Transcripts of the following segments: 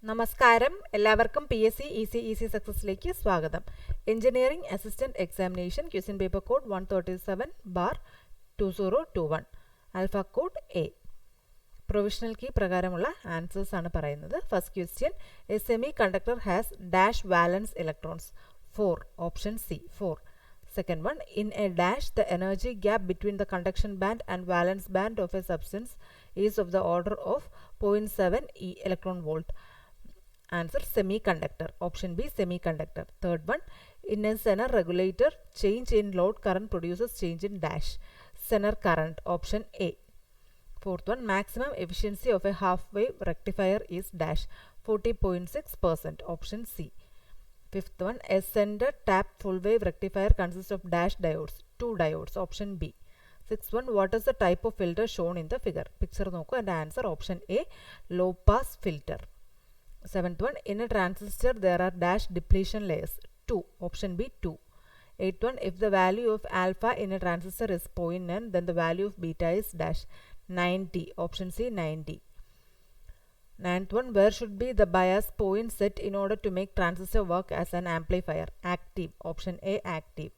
നമസ്കാരം എല്ലാവർക്കും PSC easy സക്സസിലേക്ക് സ്വാഗതം. Engineering assistant examination question paper code 137/2021 alpha code A provisional key പ്രകാരമുള്ള ആൻസേഴ്സ് ആണ് പറയുന്നത്. First question, a semiconductor has dash valence electrons 4 option C 4. Second one, in a dash the energy gap between the conduction band and valence band of a substance is of the order of 0.7 electron volt. Answer semiconductor. Option B semiconductor. Third one, in a Zener regulator change in load current produces change in dash Zener current. Option A. Fourth one, maximum efficiency of a half wave rectifier is dash 40.6%. Option C. Fifth one, a center tap full wave rectifier consists of dash diodes 2 diodes. Option B. Sixth one, what is the type of filter shown in the figure? Picture നോക്കൂ and answer option A low pass filter. Seventh one, in a transistor there are dash depletion layers 2. Option B 2. Eighth one, if the value of alpha in a transistor is 0.9 then the value of beta is dash 90. Option C 90. Ninth one, where should be the bias point set in order to make transistor work as an amplifier? Active. Option A active.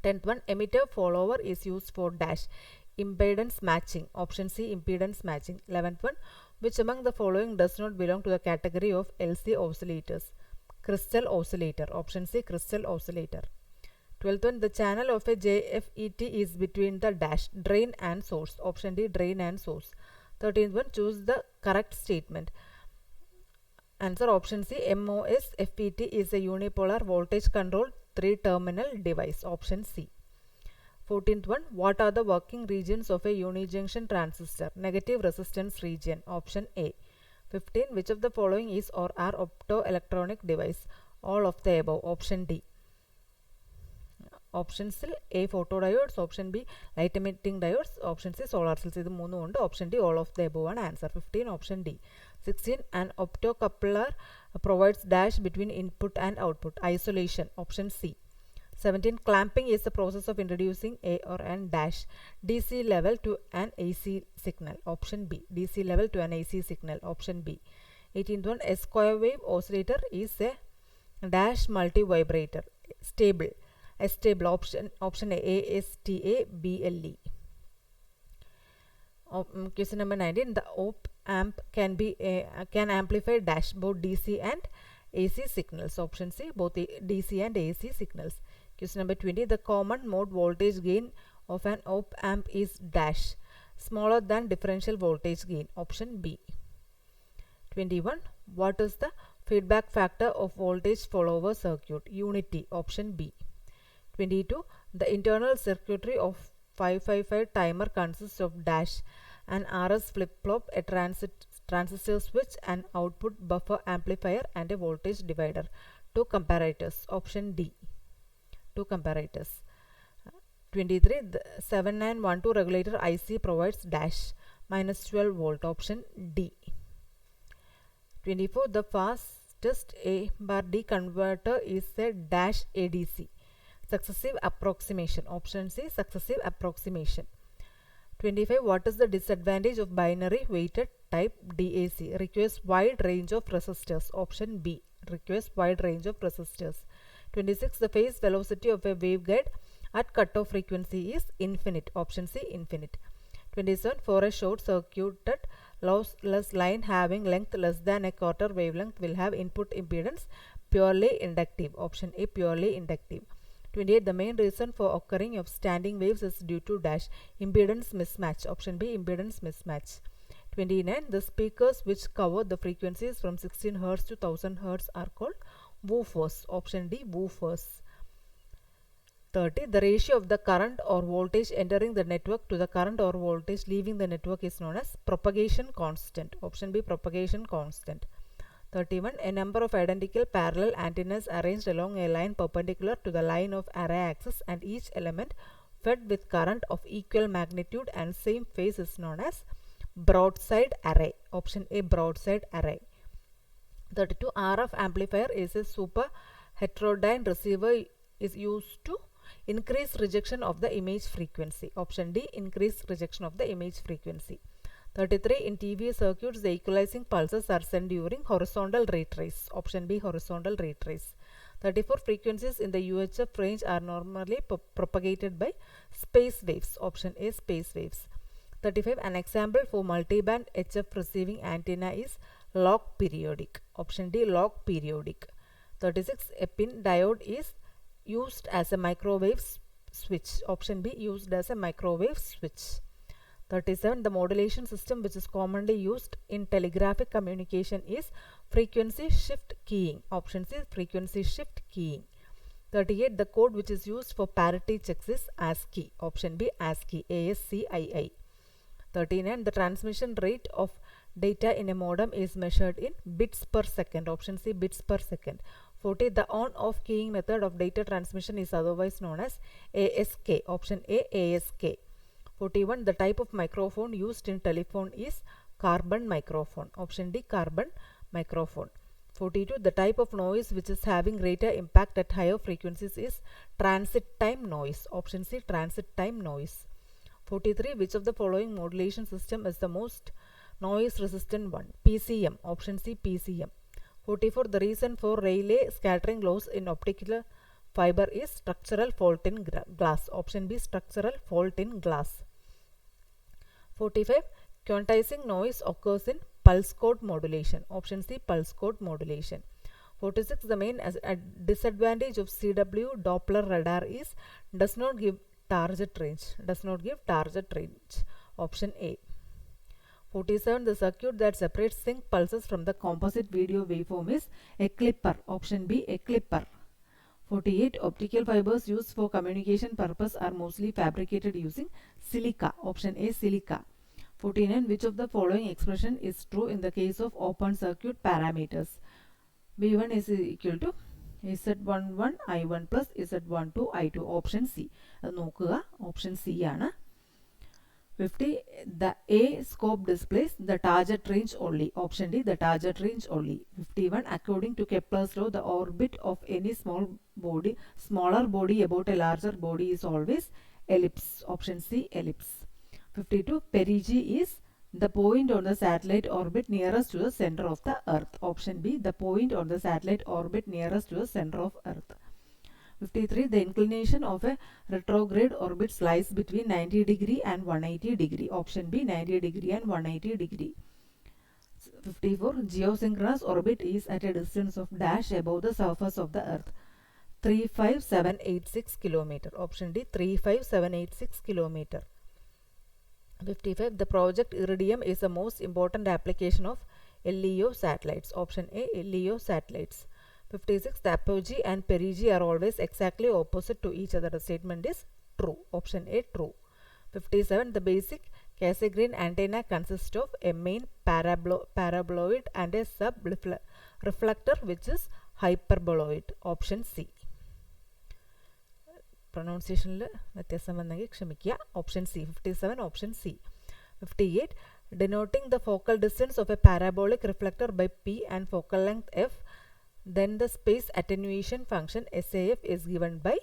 10th one, emitter follower is used for dash impedance matching. Option C impedance matching. 11th one, which among the following does not belong to the category of LC oscillators? Crystal oscillator. Option C crystal oscillator. 12th one, the channel of a JFET is between the dash drain and source. Option D drain and source. 13th one, choose the correct statement. Answer option C MOS FET is a unipolar voltage controlled 3-terminal device. Option C. 14th one, what are the working regions of a unijunction transistor? Negative resistance region. Option A. 15, which of the following is or are optoelectronic device? All of the above. Option D. Option C A photodiodes. Option B light emitting diodes. Option C solar cells. ഇത് മൂന്നും ഉണ്ട്. Option D all of the above ആണ് answer. 15 option D. 16, an optocoupler provides dash between input and output. Isolation. Option C. 17, clamping is the process of introducing a or an dash DC level to an AC signal. Option B. DC level to an AC signal. Option B. 18th one, a square wave oscillator is a dash multi vibrator. Stable. A stable. Option A ASTABLE. Question number 19, the op amp can amplify dash both DC and AC signals. Option C both DC and AC signals. Question number 20, the common mode voltage gain of an op amp is dash smaller than differential voltage gain. Option B. 21, what is the feedback factor of voltage follower circuit? Unity. Option B. 22, the internal circuitry of 555 timer consists of dash an RS flip-flop, a transistor switch, an output buffer amplifier and a voltage divider. 2 comparators. Option D. 2 comparators. 23, the 7912 regulator IC provides dash minus 12 volt. Option D. 24, the fastest A bar D converter is a dash ADC. Successive approximation. Option C successive approximation. 25, what is the disadvantage of binary weighted type DAC? Requires wide range of resistors. Option B requires wide range of resistors. 26, the phase velocity of a waveguide at cutoff frequency is infinite. Option C infinite. 27, for a short circuited lossless line having length less than a quarter wavelength will have input impedance purely inductive. Option A purely inductive. 28, the main reason for occurring of standing waves is due to dash impedance mismatch. Option B impedance mismatch. 29, the speakers which cover the frequencies from 16 Hz to 1000 Hz are called woofers. Option D woofers. 30, the ratio of the current or voltage entering the network to the current or voltage leaving the network is known as propagation constant. Option B propagation constant. 31, a number of identical parallel antennas arranged along a line perpendicular to the line of array axis and each element fed with current of equal magnitude and same phase is known as broadside array. Option A broadside array. 32, RF amplifier is a super heterodyne receiver is used to increase rejection of the image frequency. Option D increase rejection of the image frequency. 33. In TV circuits, the equalizing pulses are sent during horizontal retrace. Option B, horizontal retrace. 34. Frequencies in the UHF range are normally propagated by space waves. Option A, space waves. 35. An example for multiband HF receiving antenna is log periodic. Option D, log periodic. 36. A pin diode is used as a microwave switch. Option B, used as a microwave switch. 37. The modulation system which is commonly used in telegraphic communication is frequency shift keying. Option C, frequency shift keying. 38. The code which is used for parity checks is ASCII. Option B, ASCII, ASCII. 39. The transmission rate of data in a modem is measured in bits per second. Option C, bits per second. 40. The on-off keying method of data transmission is otherwise known as ASK. Option A, ASK. 41. The type of microphone used in telephone is carbon microphone. Option D, carbon microphone. 42. The type of noise which is having greater impact at higher frequencies is transit time noise. Option C, transit time noise. 43. Which of the following modulation system is the most noise resistant one? PCM. Option C, PCM. 44. The reason for Rayleigh scattering loss in optical fiber is structural fault in glass. Option B, structural fault in glass. 45. Quantizing noise occurs in pulse code modulation. Option C, pulse code modulation. 46. The main disadvantage of CW Doppler radar is does not give target range. Does not give target range. Option A. 47. The circuit that separates sync pulses from the composite video waveform is a clipper. Option B, a clipper. 48. Optical fibers used for communication purpose are mostly fabricated using silica. Option A, silica. 49. Which of the following expression is true in the case of open circuit parameters? V1 is equal to Z11 I1 plus Z12 I2. Option C. Option C ആണ്. 50. The A scope displays the target range only. Option D, the target range only. 51. According to Kepler's law, the orbit of any smaller body about a larger body is always ellipse. Option C, ellipse. 52. Perigee is the point on the satellite orbit nearest to the center of the Earth. Option B, the point on the satellite orbit nearest to the center of Earth. 53. The inclination of a retrograde orbit lies between 90 degree and 180 degree. Option B, 90 degree and 180 degree. 54. Geosynchronous orbit is at a distance of dash above the surface of the Earth. 35786 kilometer. Option D, 35786 kilometer. 55. The project Iridium is the most important application of LEO satellites. Option A, LEO satellites. 56. The apogee and perigee are always exactly opposite to each other. The statement is true. Option A, true. 57. The basic Cassegrain antenna consists of a main paraboloid and a sub-reflector which is hyperboloid. Option C. Pronunciation option C. 57. Option C. 58. Denoting the focal distance of a parabolic reflector by P and focal length F, then the space attenuation function SAF is given by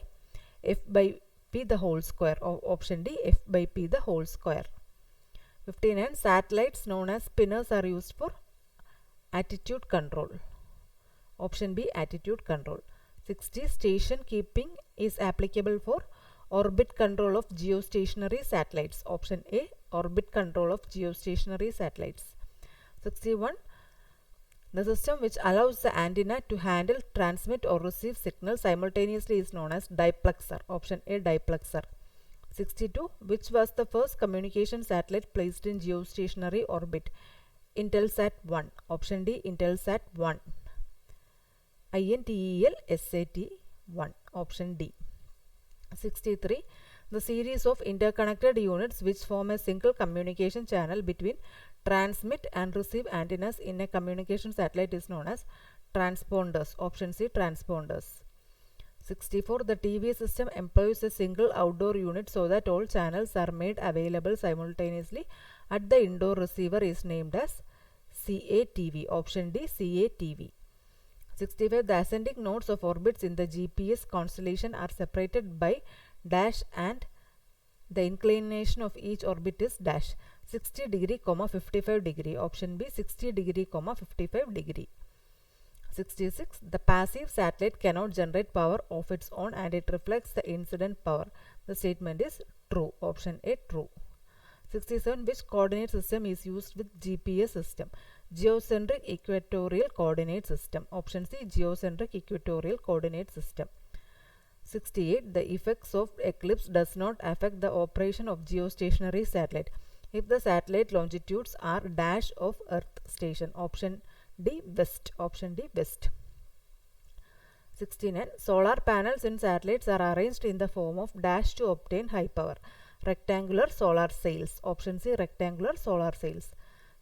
F by P the whole square. Option D, F by P the whole square. 59. Satellites known as spinners are used for attitude control. Option B, attitude control. 60. Station keeping is applicable for orbit control of geostationary satellites. Option A, orbit control of geostationary satellites. 61. The system which allows the antenna to handle, transmit or receive signals simultaneously is known as diplexer. Option A, diplexer. 62. Which was the first communication satellite placed in geostationary orbit? Intelsat 1. Option D, Intelsat 1. INTELSAT 1. Option D. 63. The series of interconnected units which form a single communication channel between transmit and receive antennas in a communication satellite is known as transponders. Option C, transponders. 64. The TV system employs a single outdoor unit so that all channels are made available simultaneously at the indoor receiver is named as CATV. Option D, CATV. 65. The ascending nodes of orbits in the GPS constellation are separated by dash and the inclination of each orbit is dash. 60 degree, 55 degree. Option B 60 degree, 55 degree. 66. The passive satellite cannot generate power of its own and it reflects the incident power. The statement is true. Option A true. 67. Which coordinate system is used with GPS system? Geocentric equatorial coordinate system. Option C geocentric equatorial coordinate system. 68. The effects of eclipse does not affect the operation of geostationary satellite if the satellite longitudes are dash of Earth station. Option D west. Option D west. 69. Solar panels in satellites are arranged in the form of dash to obtain high power. Rectangular solar sails. Option C rectangular solar sails.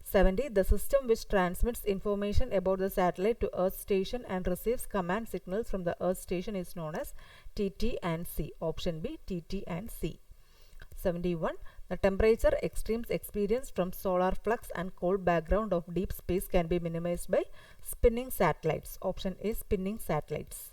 70. The system which transmits information about the satellite to Earth station and receives command signals from the Earth station is known as TT and C. Option B TT and C. 71. The temperature extremes experienced from solar flux and cold background of deep space can be minimized by spinning satellites. Option A spinning satellites.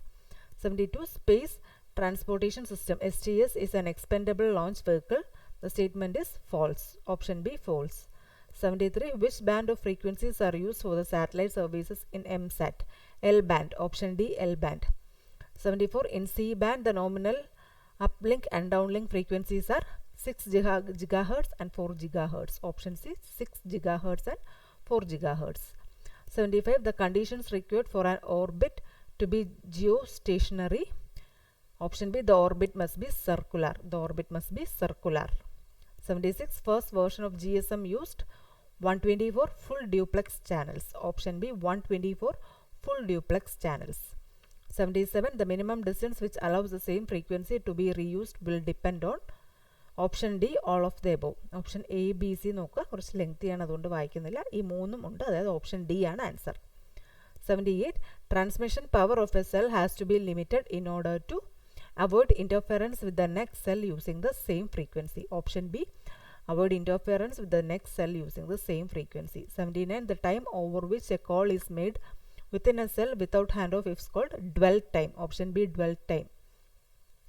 72. Space Transportation System STS is an expendable launch vehicle. The statement is false. Option B false. 73. Which band of frequencies are used for the satellite services in MSAT? L band. Option D L band. 74. In C band the nominal uplink and downlink frequencies are 6 GHz and 4 GHz. Option C 6 GHz and 4 GHz. 75. The conditions required for an orbit to be geostationary. Option B the orbit must be circular. The orbit must be circular. 76. First version of GSM used 124 full duplex channels. Option B 124 full duplex channels. 77. The minimum distance which allows the same frequency to be reused will depend on Option D all of the above. Option A B C നോക്കുക കുറച്ച് ലെങ്തിയാണ് അതുകൊണ്ട് വായിക്കുന്നില്ല ഈ മൂന്നും ഉണ്ട് അതായത് option D ആണ് answer 78 transmission power of a cell has to be limited in order to avoid interference with the next cell using the same frequency. Option B avoid interference with the next cell using the same frequency. 79 the time over which a call is made within a cell without handoff is called dwell time. Option B dwell time.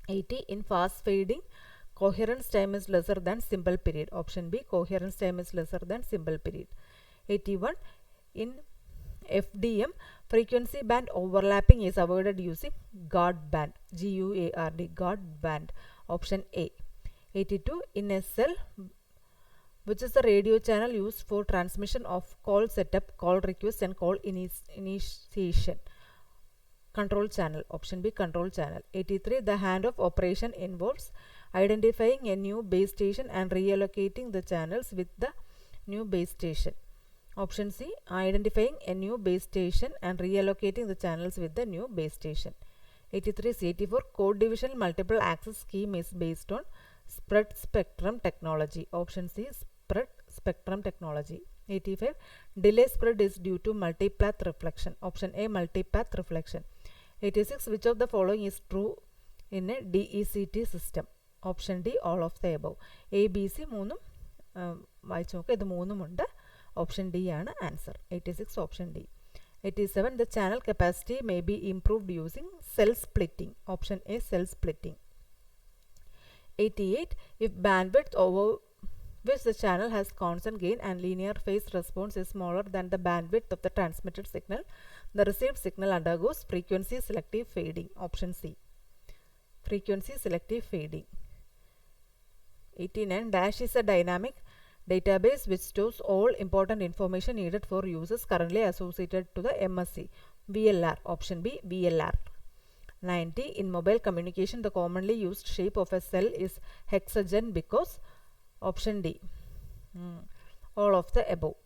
80 in fast fading coherence time is lesser than symbol period. Option B coherence time is lesser than symbol period. 81 in FDM frequency band overlapping is avoided using guard band. GUARD guard band. Option A. 82 in a cell which is the radio channel used for transmission of call setup, call request and call initiation. Control channel. Option B control channel. 83 the handoff operation involves identifying a new base station and reallocating the channels with the new base station. Option C identifying a new base station and reallocating the channels with the new base station. 83 84 code division multiple access scheme is based on spread spectrum technology. Option C spread spectrum technology. 85 delay spread is due to multipath reflection. Option A multipath reflection. 86 which of the following is true in a DECT system? Option D all of the above. A B C മൂന്നും വായിച്ചു നോക്കുക ഇത് മൂന്നുമുണ്ട് option D ആണ് answer 86 option D 87 the channel capacity may be improved using cell splitting. Option A cell splitting. 88 if bandwidth over which the channel has constant gain and linear phase response is smaller than the bandwidth of the transmitted signal, the received signal undergoes frequency selective fading. Option C frequency selective fading. 89 dash is a dynamic database which stores all important information needed for users currently associated to the MSC. VLR. Option B VLR. 90 in mobile communication the commonly used shape of a cell is hexagon because option D all of the above.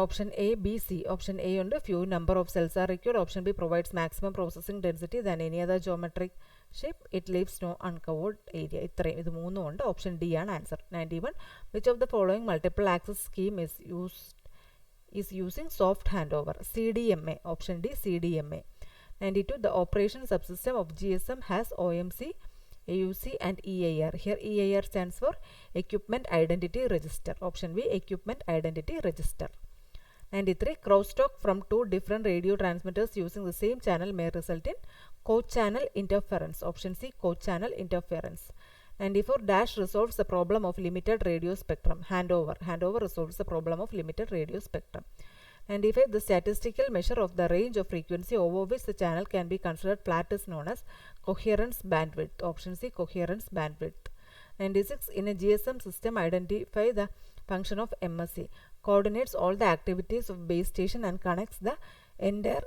Option A B C. Option A ഉണ്ട് few number of cells are required. Option B provides maximum processing density than any other geometric shape. It leaves no uncovered area. ഇത്രയും ഇത് മൂന്നും ഉണ്ട് option D ആണ് answer 91 which of the following multiple access scheme is using soft handover? CDMA. Option D CDMA. 92 the operation subsystem of GSM has OMC, AUC and EIR. Here EIR stands for Equipment Identity Register. Option B Equipment Identity Register. 93 crosstalk from two different radio transmitters using the same channel may result in co-channel interference. Option C co-channel interference. 94 dash resolves the problem of limited radio spectrum. Handover resolves the problem of limited radio spectrum. 95 the statistical measure of the range of frequency over which the channel can be considered flat is known as coherence bandwidth. Option C, coherence bandwidth. 96 in a GSM system, identify the function of MSC. Coordinates all the activities of base station and connects the entire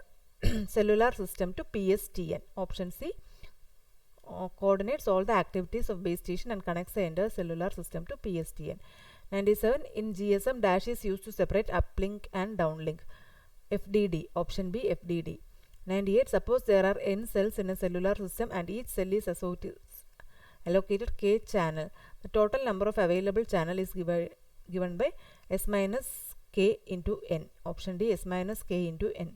cellular system to PSTN. Option C, coordinates all the activities of base station and connects the entire cellular system to PSTN. 97 in GSM, dash is used to separate uplink and downlink. FDD. Option B, FDD. 98 suppose there are n cells in a cellular system and each cell is allocated k channel. The total number of available channel is given by s minus k into n. Option D, s minus k into n.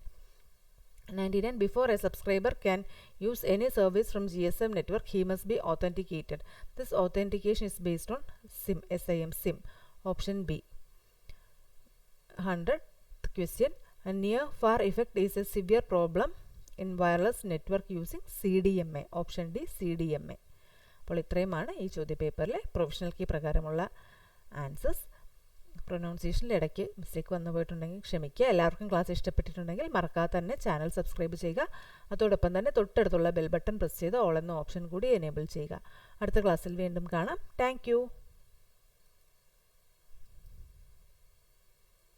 99 before a subscriber can use any service from GSM network, he must be authenticated. This authentication is based on SIM. Option B. 100th question. A near far effect is a severe problem in wireless network using CDMA. Option D, CDMA. അപ്പോൾ ഇത്രയുമാണ് ഈ ചോദ്യപേപ്പറിലെ professional key പ്രകാരമുള്ള answers. പ്രൊനൗൺസിയേഷനിൽ ഇടയ്ക്ക് mistake വന്നു പോയിട്ടുണ്ടെങ്കിൽ ക്ഷമിക്കുക. എല്ലാവർക്കും class ഇഷ്ടപ്പെട്ടിട്ടുണ്ടെങ്കിൽ മറക്കാതെ തന്നെ ചാനൽ സബ്സ്ക്രൈബ് ചെയ്യുക. അതോടൊപ്പം തന്നെ തൊട്ടടുത്തുള്ള ബെൽ ബട്ടൺ പ്രസ് ചെയ്ത് ഓൾ എന്ന ഓപ്ഷൻ കൂടി എനേബിൾ ചെയ്യുക. അടുത്ത ക്ലാസ്സിൽ വീണ്ടും കാണാം. താങ്ക്